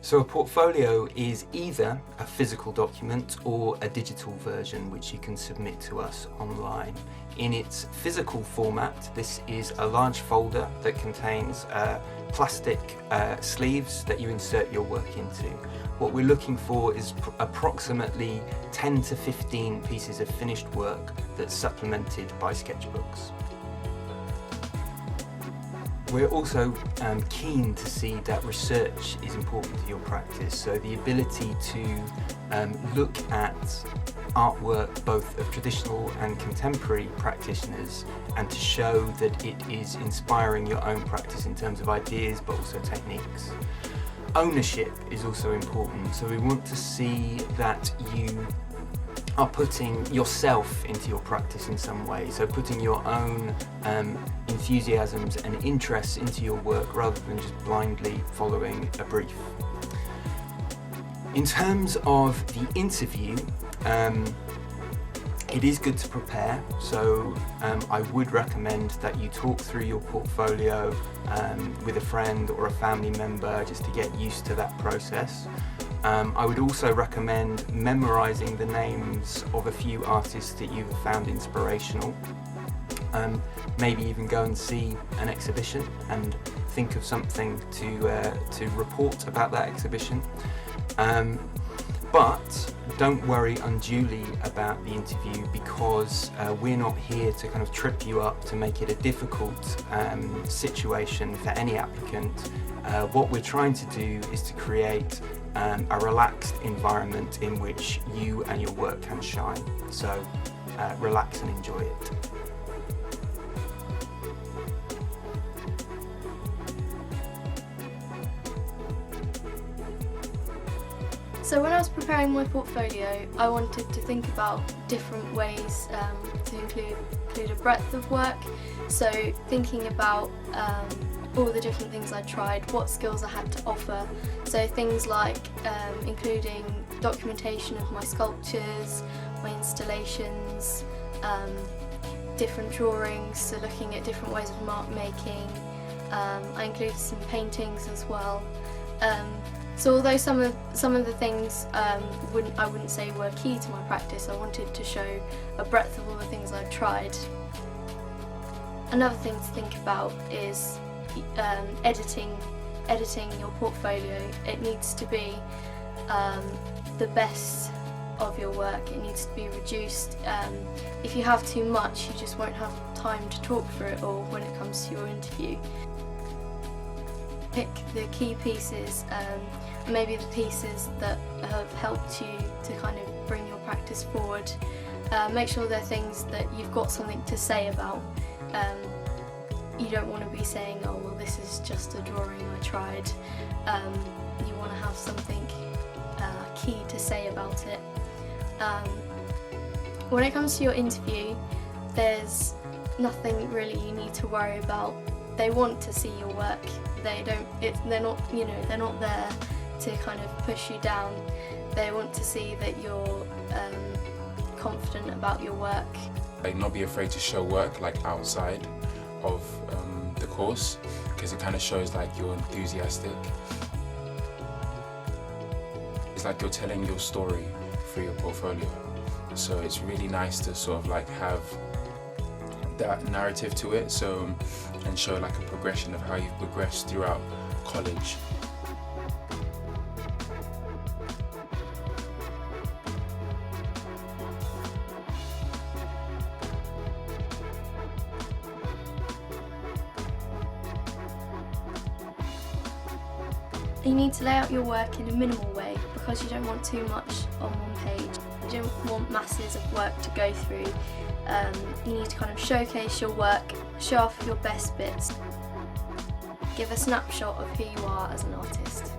So a portfolio is either a physical document or a digital version which you can submit to us online. In its physical format, this is a large folder that contains plastic sleeves that you insert your work into. What we're looking for is approximately 10 to 15 pieces of finished work that's supplemented by sketchbooks. We're also keen to see that research is important to your practice, so the ability to look at artwork both of traditional and contemporary practitioners and to show that it is inspiring your own practice in terms of ideas but also techniques. Ownership is also important, so we want to see that you are putting yourself into your practice in some way, so putting your own enthusiasms and interests into your work rather than just blindly following a brief. In terms of the interview, it is good to prepare, so I would recommend that you talk through your portfolio with a friend or a family member just to get used to that process. I would also recommend memorising the names of a few artists that you've found inspirational. Maybe even go and see an exhibition and think of something to report about that exhibition. But don't worry unduly about the interview, because we're not here to kind of trip you up to make it a difficult situation for any applicant. What we're trying to do is to create a relaxed environment in which you and your work can shine. So relax and enjoy it. So when I was preparing my portfolio, I wanted to think about different ways to include a breadth of work. So thinking about all the different things I tried, what skills I had to offer. So things like including documentation of my sculptures, my installations, different drawings, so looking at different ways of mark making. I included some paintings as well. So although some of the things I wouldn't say were key to my practice, I wanted to show a breadth of all the things I've tried. Another thing to think about is editing your portfolio. It needs to be the best of your work. It needs to be reduced. If you have too much, you just won't have time to talk through it all when it comes to your interview. Pick the key pieces, maybe the pieces that have helped you to kind of bring your practice forward. Make sure they're things that you've got something to say about. You don't want to be saying, oh well, this is just a drawing I tried. You want to have something key to say about it. When it comes to your interview, there's nothing really you need to worry about. They want to see your work. They're not there to kind of push you down. They want to see that you're confident about your work. Like, not be afraid to show work like outside of the course, because it kind of shows like you're enthusiastic. It's like you're telling your story through your portfolio. So it's really nice to sort of like have that narrative to it, so and show like a progression of how you've progressed throughout college. You need to lay out your work in a minimal way, because you don't want too much on one page. You don't want masses of work to go through. You need to kind of showcase your work, show off your best bits, give a snapshot of who you are as an artist.